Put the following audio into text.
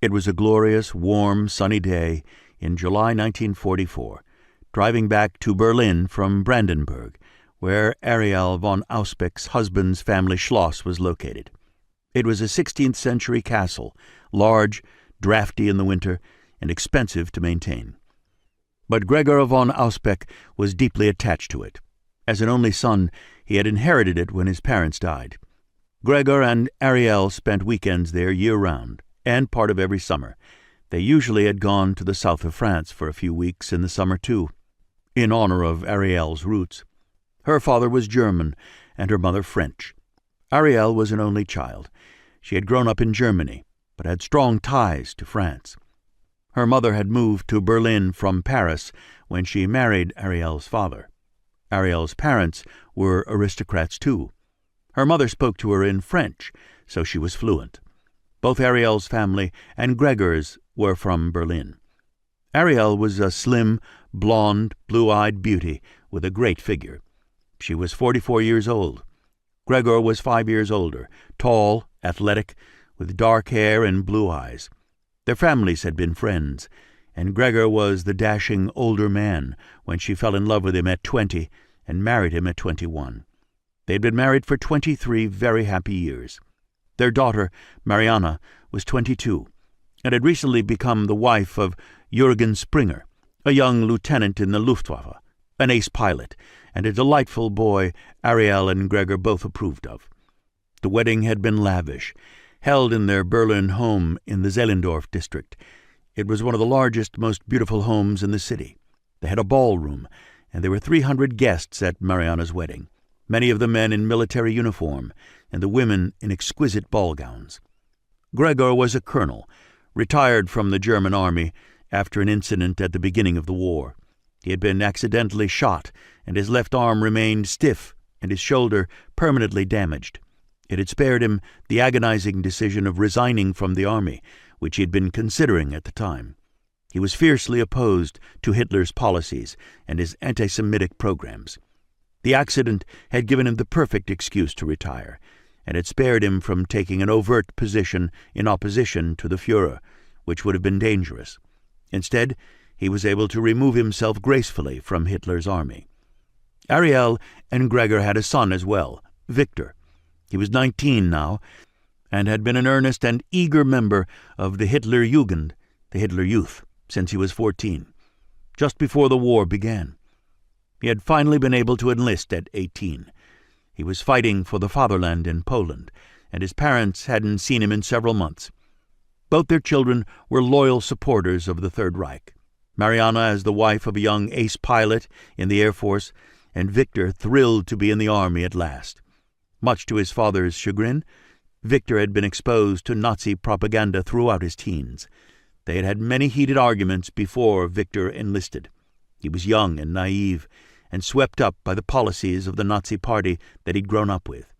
It was a glorious, warm, sunny day in July 1944, driving back to Berlin from Brandenburg, where Arielle von Auspeck's husband's family schloss was located. It was a 16th-century castle, large, drafty in the winter, and expensive to maintain. But Gregor von Auspeck was deeply attached to it. As an only son, he had inherited it when his parents died. Gregor and Arielle spent weekends there year-round, and part of every summer. They usually had gone to the south of France for a few weeks in the summer, too, in honor of Arielle's roots. Her father was German, and her mother French. Arielle was an only child. She had grown up in Germany, but had strong ties to France. Her mother had moved to Berlin from Paris when she married Arielle's father. Arielle's parents were aristocrats, too. Her mother spoke to her in French, so she was fluent. Both Arielle's family and Gregor's were from Berlin. Arielle was a slim, blonde, blue-eyed beauty with a great figure. She was 44 years old. Gregor was 5 years older, tall, athletic, with dark hair and blue eyes. Their families had been friends, and Gregor was the dashing older man when she fell in love with him at 20 and married him at 21. They had been married for 23 very happy years. Their daughter, Mariana, was 22, and had recently become the wife of Jürgen Springer, a young lieutenant in the Luftwaffe, an ace pilot, and a delightful boy Arielle and Gregor both approved of. The wedding had been lavish, held in their Berlin home in the Zehlendorf district. It was one of the largest, most beautiful homes in the city. They had a ballroom, and there were 300 guests at Mariana's wedding, many of the men in military uniform, and the women in exquisite ball gowns. Gregor was a colonel, retired from the German army after an incident at the beginning of the war. He had been accidentally shot, and his left arm remained stiff and his shoulder permanently damaged. It had spared him the agonizing decision of resigning from the army, which he had been considering at the time. He was fiercely opposed to Hitler's policies and his anti-Semitic programs. The accident had given him the perfect excuse to retire, and had spared him from taking an overt position in opposition to the Führer, which would have been dangerous. Instead, he was able to remove himself gracefully from Hitler's army. Arielle and Gregor had a son as well, Victor. He was 19 now, and had been an earnest and eager member of the Hitler Jugend, the Hitler Youth, since he was 14, just before the war began. He had finally been able to enlist at 18. He was fighting for the fatherland in Poland, and his parents hadn't seen him in several months. Both their children were loyal supporters of the Third Reich. Mariana as the wife of a young ace pilot in the Air Force, and Victor thrilled to be in the army at last. Much to his father's chagrin, Victor had been exposed to Nazi propaganda throughout his teens. They had had many heated arguments before Victor enlisted. He was young and naive, and swept up by the policies of the Nazi Party that he'd grown up with.